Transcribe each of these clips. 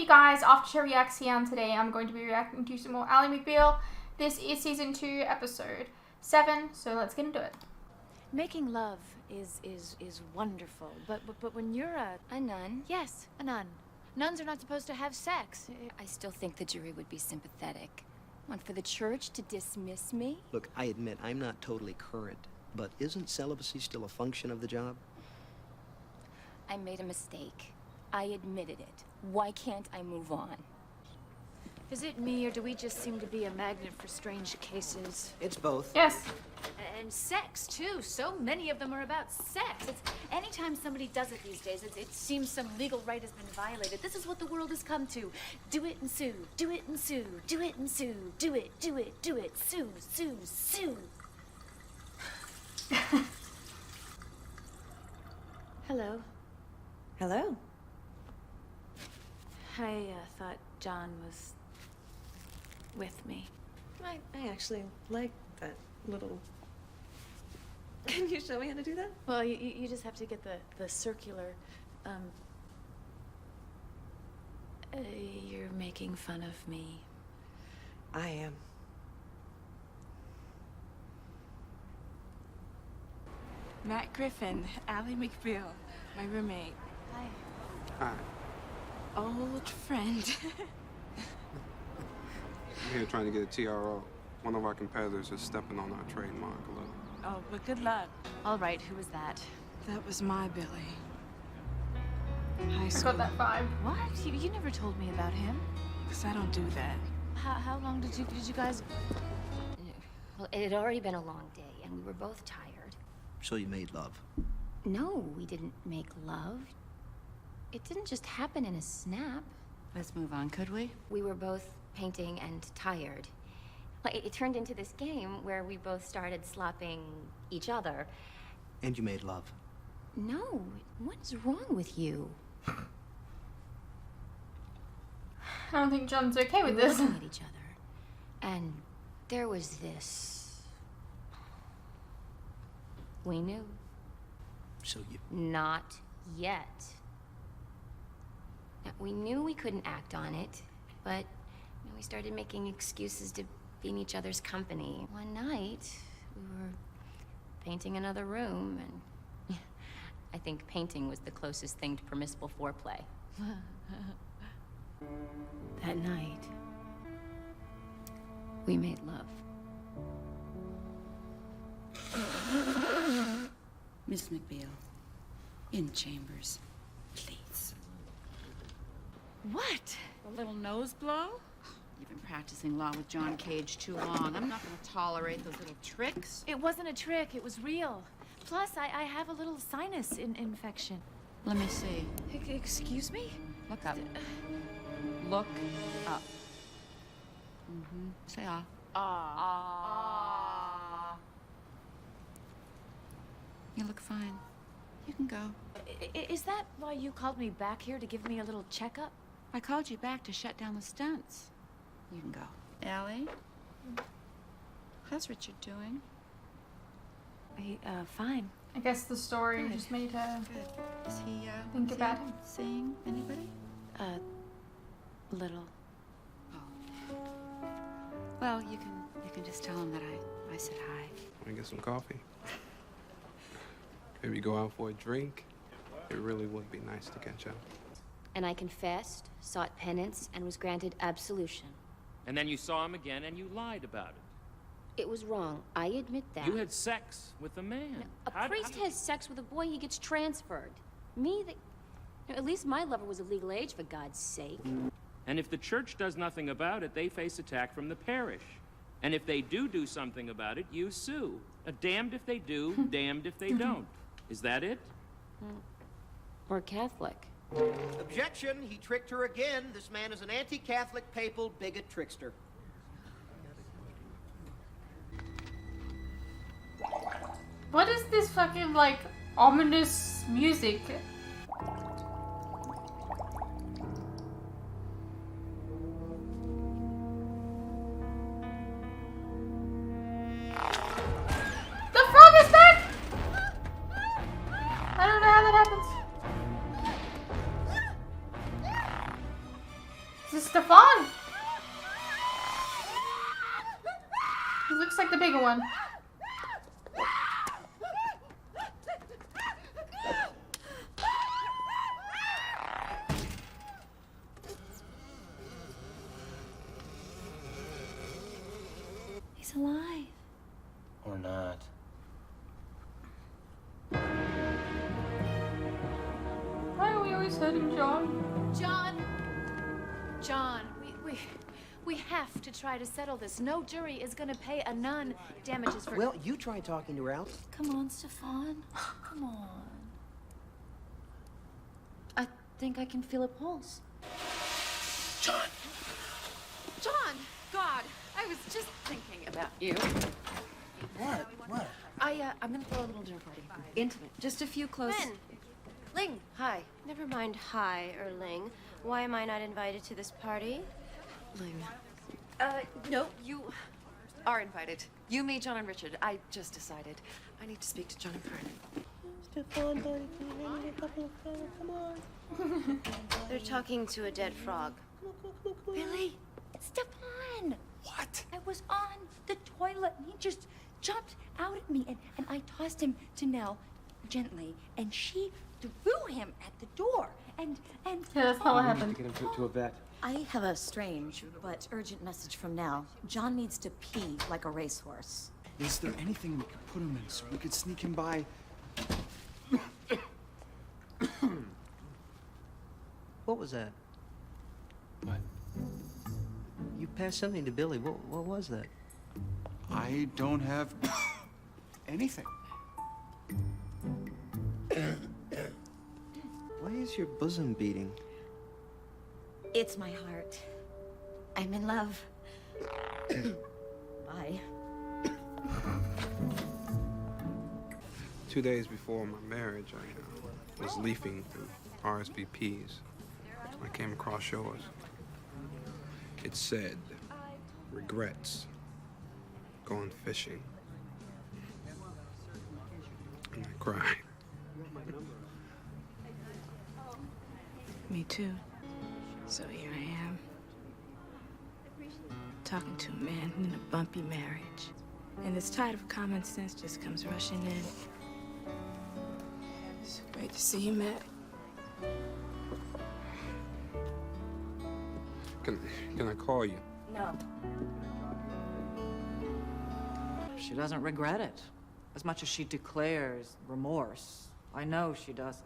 you guys? After Reacts here, and today I'm going to be reacting to some more Ally McBeal. This is season 2, episode 7, so let's get into it. Making love is wonderful, but when you're a nun, yes, a nun. Nuns are not supposed to have sex. I still think the jury would be sympathetic. Want for the church to dismiss me? Look, I admit I'm not totally current, but isn't celibacy still a function of the job? I made a mistake. I admitted it. Why can't I move on? Is it me, or do we just seem to be a magnet for strange cases? It's both. Yes. And sex, too. So many of them are about sex. Anytime somebody does it these days, it seems some legal right has been violated. This is what the world has come to. Do it and sue. Do it and sue. Do it and sue. Do it, do it, do it. Sue, sue, sue. Hello. Hello. I thought John was with me. I actually like that little... Can you show me how to do that? Well, you just have to get the circular, you're making fun of me. I am. Matt Griffin, Ally McBeal, my roommate. Hi. Hi. Old friend. I'm here trying to get a TRO. One of our competitors is stepping on our trademark a little. Oh, but good luck. All right, who was that? That was my Billy. High I school. got that vibe. What? You never told me about him. Because I don't do that. How long did you guys... Well, it had already been a long day, and we were both tired. So you made love. No, we didn't make love. It didn't just happen in a snap. Let's move on, could we? We were both painting and tired. It turned into this game where we both started slapping each other. And you made love. No, what is wrong with you? I don't think John's okay with We were this. looking at each other, and there was this. We knew. So you... Not yet. Now, we knew we couldn't act on it, but we started making excuses to be in each other's company. One night, we were painting another room, and I think painting was the closest thing to permissible foreplay. That night, we made love. Miss McBeal, in chambers, please. What? A little nose blow? You've been practicing law with John Cage too long. I'm not going to tolerate those little tricks. It wasn't a trick, it was real. Plus, I have a little sinus infection. Let me see. Excuse me? Look up. Look up. Say ah. Ah. You look fine. You can go. Is that why you called me back here, to give me a little checkup? I called you back to shut down the stunts. You can go. Allie? How's Richard doing? Fine. I guess the story Good. just made her Good. Is he, think is about he him. seeing anybody? Little. Oh. Well, you can just tell him that I said hi. Want to get some coffee? Maybe go out for a drink? It really would be nice to catch up. And I confessed, sought penance, and was granted absolution. And then you saw him again and you lied about it. It was wrong. I admit that. You had sex with a man. A priest has sex with a boy, he gets transferred. Me, at least my lover was of legal age, for God's sake. And if the church does nothing about it, they face attack from the parish. And if they do something about it, you sue. Damned if they do, damned if they don't. Is that it? Or Catholic. Objection! He tricked her again. This man is an anti-Catholic, papal, bigot trickster. What is this fucking, like, ominous music? The frog is back! I don't know how that happens. looks like the bigger one. He's alive. Or not. Why are we always hurting John? John, we have to try to settle this. No jury is gonna pay a nun damages for... Well, you try talking to her, Al. Come on, Stefan. Come on. I think I can feel a pulse. John! John! God, I was just thinking about you. What? What? I'm gonna throw a little dinner party. Intimate. Just a few close... Len. Ling, hi. Never mind hi or Ling. Why am I not invited to this party? Ling. No, you are invited. You, me, John, and Richard. I just decided. I need to speak to John and Fern. Stefan, buddy, can you hand me a couple of flowers? Come on. They're talking to a dead frog. Really? Stefan! What? I was on the toilet and he just jumped out at me and I tossed him to Nell gently and she threw him at the door and Yeah, that's not what happened. Get him to a vet. I have a strange but urgent message from Nell. John needs to pee like a racehorse. Is there anything we could put him in so we could sneak him by? What was that? What? You passed something to Billy. What was that? I don't have anything. Why is your bosom beating? It's my heart. I'm in love. Bye. 2 days before my marriage, I was leafing through RSVPs. I came across yours. It said, regrets, going fishing. And I cried. Me too. So here I am, talking to a man in a bumpy marriage. And this tide of common sense just comes rushing in. It's great to see you, Matt. Can I call you? No. She doesn't regret it. As much as she declares remorse, I know she doesn't.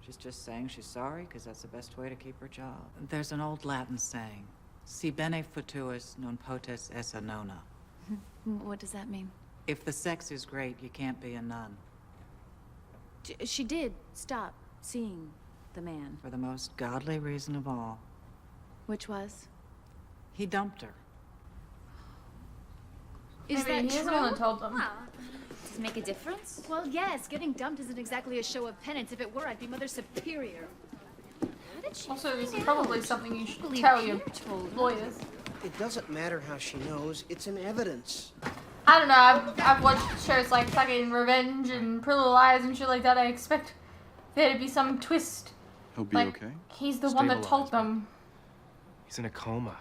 She's just saying she's sorry because that's the best way to keep her job. There's an old Latin saying, si bene futuus non potes esse nona. What does that mean? If the sex is great, you can't be a nun. She did stop seeing the man. For the most godly reason of all. Which was? He dumped her. Is Maybe that he true? is the one who told them. Well, does it make a difference? Well, yes. Getting dumped isn't exactly a show of penance. If it were, I'd be Mother Superior. How did she Also, this is find probably out? something you should Believe tell your Peter told her. lawyers. It doesn't matter how she knows. It's an evidence. I don't know, I've watched shows like fucking Revenge and Pretty Little Liars and shit like that. I expect there to be some twist. He'll be Like, okay. he's the one that told Stabilize, them. He's in a coma.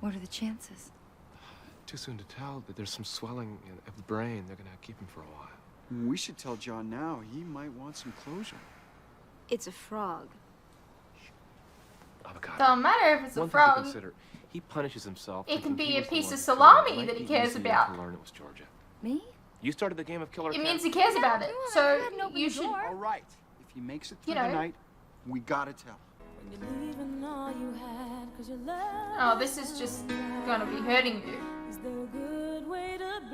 What are the chances? Too soon to tell, but there's some swelling of the brain. They're gonna keep him for a while. We should tell John now. He might want some closure. It's a frog. Avocado. Don't matter if it's a One thing to frog. consider, he punishes himself. It can thinking be he a was the piece one of to kill her. salami It might that he be cares easier about. to learn it was Georgia. Me? You started the game of killer It cat. means he cares about it. So you should. All right. If he makes it through You know. the night, we gotta tell. Oh, this is just gonna be hurting you.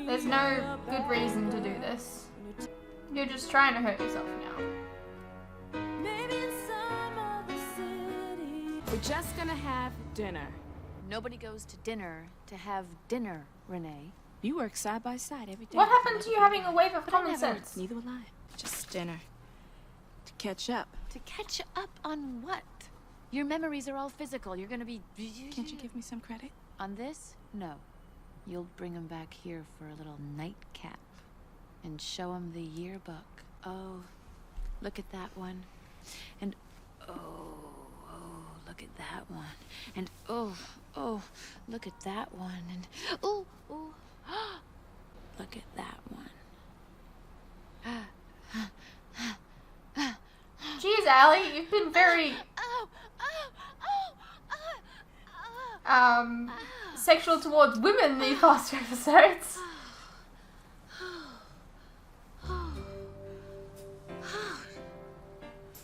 There's no good reason to do this. You're just trying to hurt yourself now. We're just gonna have dinner. Nobody goes to dinner to have dinner, Renee. You work side by side every day. What happened to you having a wave of common sense? Neither will I. Just dinner. To catch up. To catch up on what? Your memories are all physical. You're gonna be... Can't you give me some credit? On this? No. You'll bring him back here for a little nightcap. And show him the yearbook. Oh, look at that one. And oh, look at that one. And oh, look at that one. And oh, look at that one. Jeez, Ally, you've been very sexual towards women these past two episodes.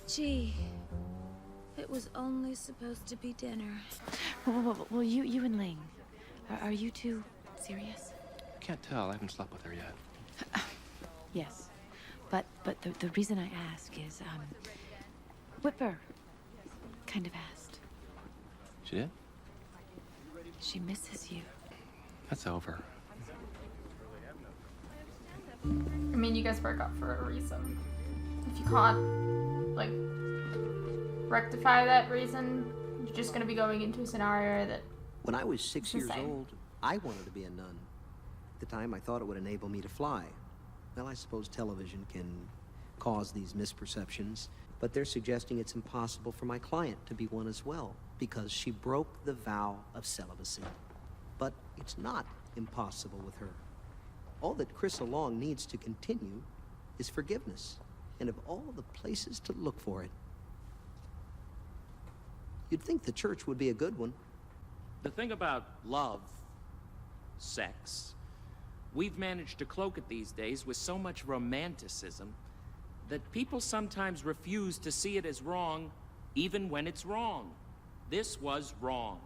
Gee, it was only supposed to be dinner. Well, you and Ling, are you two serious? Can't tell. I haven't slept with her yet. Yes, but the reason I ask is, Whipper kind of asked. She did? She misses you. That's over. I mean, you guys broke up for a reason. If you can't, like, rectify that reason, you're just gonna be going into a scenario that... When I was 6 the years same. old, I wanted to be a nun. At the time, I thought it would enable me to fly. Well, I suppose television can cause these misperceptions, but they're suggesting it's impossible for my client to be one as well, because she broke the vow of celibacy. But it's not impossible with her. All that Chris Long needs to continue is forgiveness, and of all the places to look for it, you'd think the church would be a good one. The thing about love, sex, we've managed to cloak it these days with so much romanticism that people sometimes refuse to see it as wrong, even when it's wrong. This was wrong.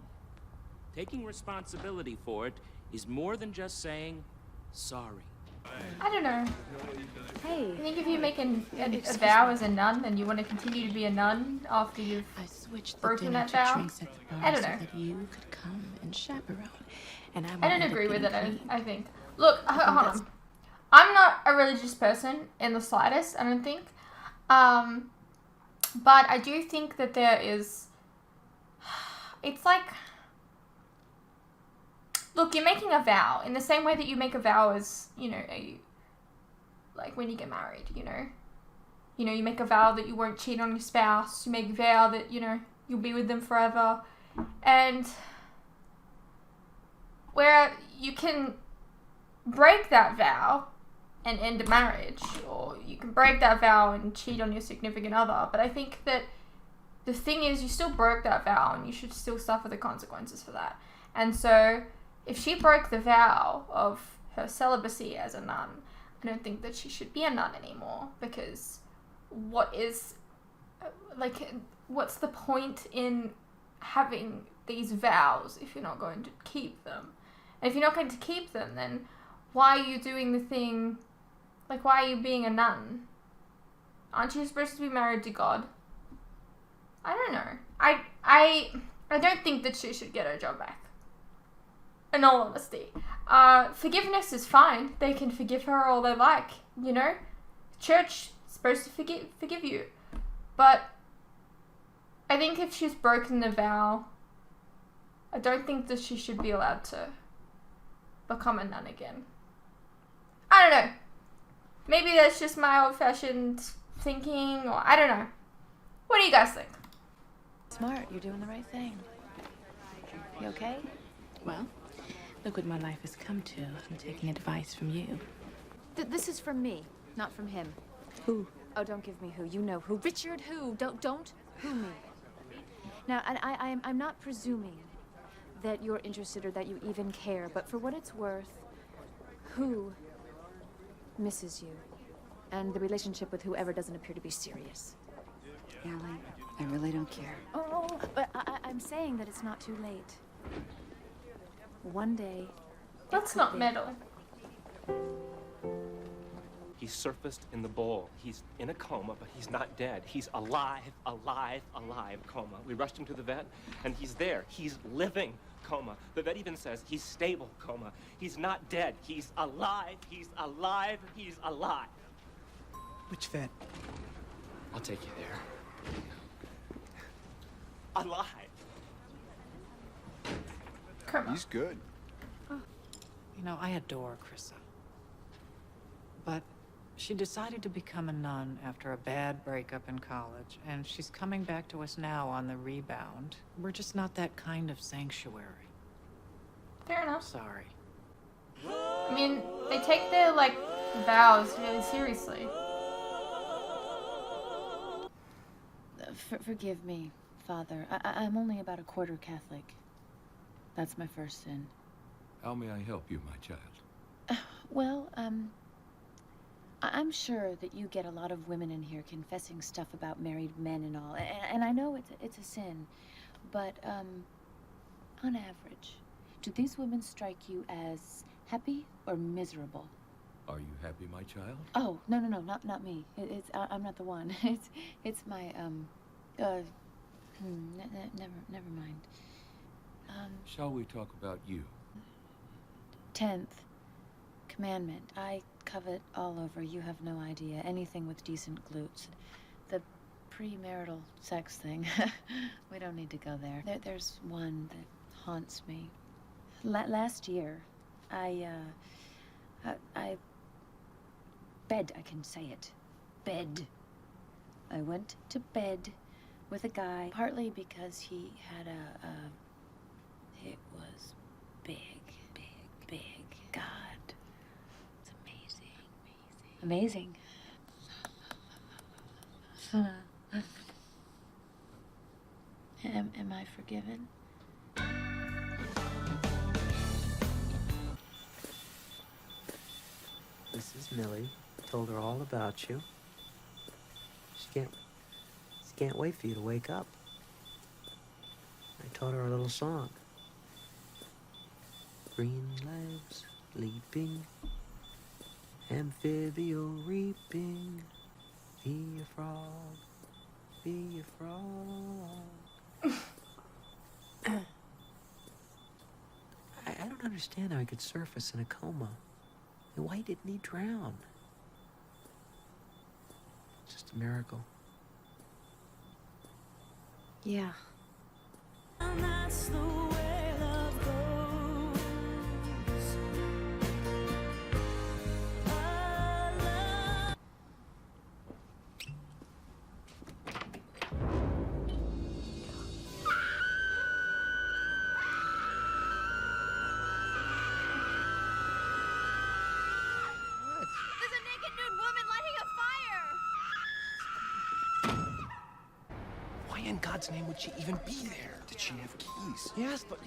Taking responsibility for it is more than just saying sorry. I don't know. Hey. I think if you make a vow as a nun and you want to continue to be a nun after you've broken that vow, I don't know. So that you could come and chaperone. And I don't agree with it, I think. Look, hold on. I'm not a religious person in the slightest, I don't think. But I do think that there is... It's like... Look, you're making a vow in the same way that you make a vow as, you know, like when you get married, you know. You know, you make a vow that you won't cheat on your spouse. You make a vow that, you know, you'll be with them forever. And where you can break that vow and end a marriage, or you can break that vow and cheat on your significant other. But I think that the thing is, you still broke that vow and you should still suffer the consequences for that. And so, if she broke the vow of her celibacy as a nun, I don't think that she should be a nun anymore, because what's the point in having these vows if you're not going to keep them? And if you're not going to keep them, then why are you doing the thing, like, why are you being a nun? Aren't you supposed to be married to God? I don't know. I don't think that she should get her job back. In all honesty. Forgiveness is fine. They can forgive her all they like, you know? Church is supposed to forgive you. But I think if she's broken the vow, I don't think that she should be allowed to become a nun again. I don't know. Maybe that's just my old-fashioned thinking, or I don't know. What do you guys think? Smart, you're doing the right thing. You okay? Well, look what my life has come to. I'm taking advice from you. This is from me, not from him. Who? Oh, don't give me who. You know who. Richard who. Don't who me. Now, and I'm not presuming that you're interested or that you even care, but for what it's worth, who misses you, and the relationship with whoever doesn't appear to be serious. Ally, I really don't care. Oh, but I'm saying that it's not too late. One day. Let's not meddle. He surfaced in the bowl. He's in a coma, but he's not dead. He's alive, coma. We rushed him to the vet, and he's there. He's living, coma. The vet even says he's stable, coma. He's not dead. He's alive, he's alive, he's alive. Which vet? I'll take you there. Alive. He's good. You know, I adore Krissa. But she decided to become a nun after a bad breakup in college, and she's coming back to us now on the rebound. We're just not that kind of sanctuary. Fair enough. Sorry. I mean, they take their, like, vows really seriously. Forgive me, Father. I'm only about a quarter Catholic. That's my first sin. How may I help you, my child? Well, I'm sure that you get a lot of women in here confessing stuff about married men and all, and I know it's a sin, but on average, do these women strike you as happy or miserable? Are you happy, my child? Oh, no, not me. I'm not the one. It's my never mind. Shall we talk about you? 10th commandment. I covet all over. You have no idea. Anything with decent glutes. The premarital sex thing. We don't need to go there. There's one that haunts me. Last year, I can say it. Bed. I went to bed with a guy, partly because he had it was big. God. It's amazing. Am I forgiven? This is Millie. Told her all about you. She can't wait for you to wake up. I taught her a little song. Green legs leaping, amphibio reaping, be a frog, be a frog. I don't understand how he could surface in a coma. And why didn't he drown? It's just a miracle. Yeah. And that's the way love goes. There's a naked nude woman lighting a fire! Why in God's name would she even be there? Did she have keys? Yes, but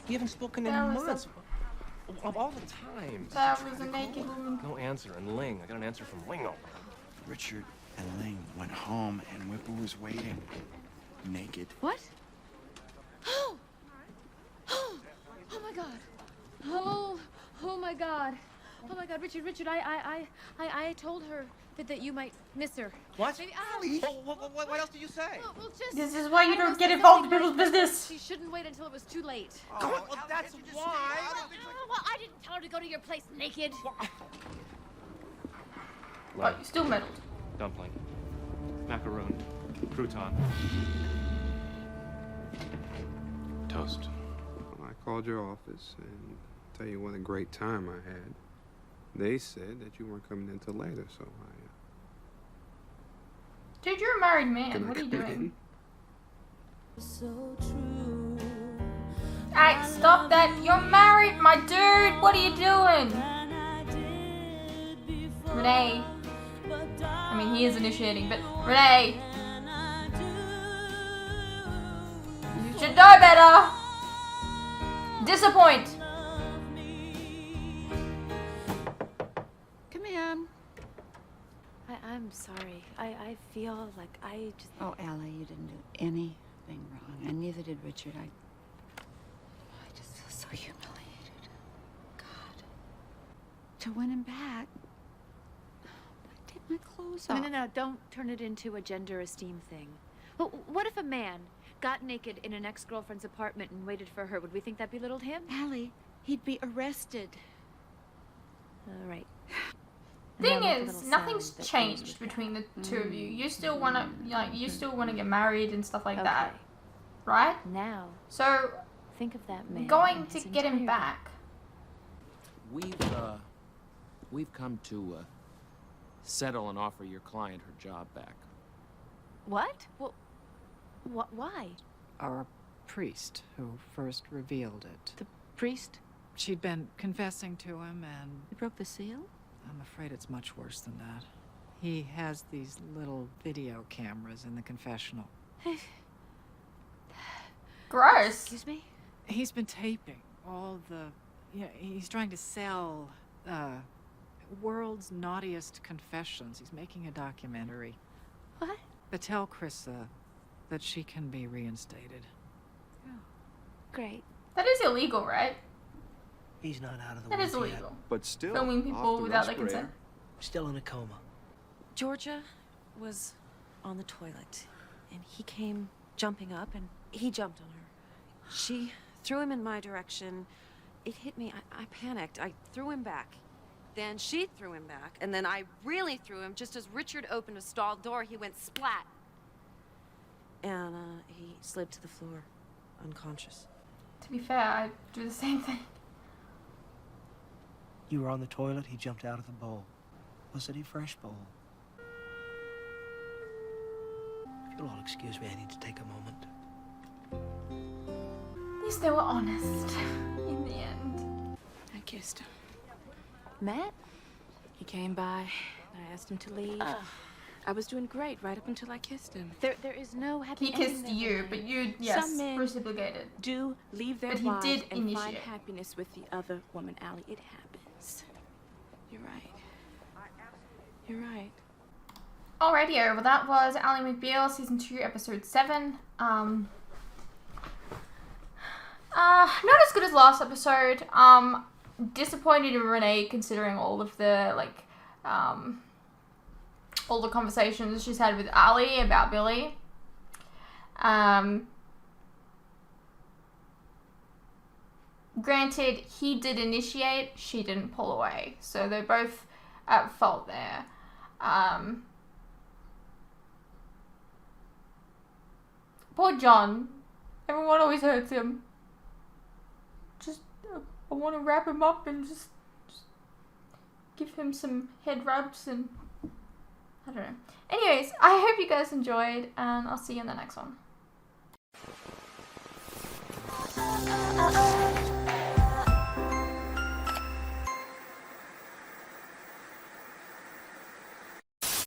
we haven't spoken in That was months. Of all the time. That was a naked woman. No answer. And Ling, I got an answer from Lingo. Richard and Ling went home, and Whipper was waiting, naked. What? Oh! Oh my God! Oh my God! Oh my God, Richard, I told her that you might miss her. What? Maybe, what else did you say? Well, just, This is why you I don't know, get say involved in something people's very business. She shouldn't wait until it was too late. Well, that's why. Well, I didn't tell her to go to your place naked. Oh, you still meddled. Dumpling. Macaroon. Crouton. Toast. I called your office and tell you what a great time I had. They said that you weren't coming in till later, so Dude, you're a married man. Can I What are you come doing? So true. Alright, stop that. You're married, my dude. What are you doing? Renee. I mean, he is initiating, but Renee. You should know better. Disappoint. Come in. I'm sorry. I feel like I just... Oh, Ally, you didn't do anything wrong, and neither did Richard. I just feel so humiliated. God. To win him back, I take my clothes off. No, don't turn it into a gender esteem thing. Well, what if a man got naked in an ex-girlfriend's apartment and waited for her? Would we think that belittled him? Ally, he'd be arrested. All right. Thing is, nothing's changed between the two of you. You still wanna, you still wanna get married and stuff like that, right? Now, so think of that man. going to get him back. We've come to settle and offer your client her job back. What? Well, why? Our priest who first revealed it. The priest? She'd been confessing to him, and You broke the seal? I'm afraid it's much worse than that. He has these little video cameras in the confessional. Gross. Excuse me? He's been taping all the... Yeah, he's trying to sell, world's naughtiest confessions. He's making a documentary. What? But tell Krista that she can be reinstated. Great. That is illegal, right? He's not out of the That woods is illegal. yet. But still, Filming people without their consent. Still in a coma. Georgia was on the toilet, and he came jumping up, and he jumped on her. She threw him in my direction. It hit me. I panicked. I threw him back. Then she threw him back, and then I really threw him. Just as Richard opened a stall door, he went splat. And he slid to the floor, unconscious. To be fair, I'd do the same thing. You were on the toilet, he jumped out of the bowl. Was it a fresh bowl? If you'll all excuse me, I need to take a moment. At least they were honest in the end. I kissed him. Matt? He came by, and I asked him to leave. I was doing great right up until I kissed him. There is no happy He ending kissed there, you, Renee. but you, yes, Some men reciprocated. do leave their But he wives did and find initiate. happiness with the other woman, Ally. It happens. You're right. You're right. Alrighty, well that was Ally McBeal, Season 2, Episode 7. Not as good as last episode. Disappointed in Renee considering all of the, like, all the conversations she's had with Ali about Billy. Granted, he did initiate, she didn't pull away. So they're both at fault there. Poor John. Everyone always hurts him. Just, I want to wrap him up and just give him some head rubs and I don't know. Anyways, I hope you guys enjoyed and I'll see you in the next one.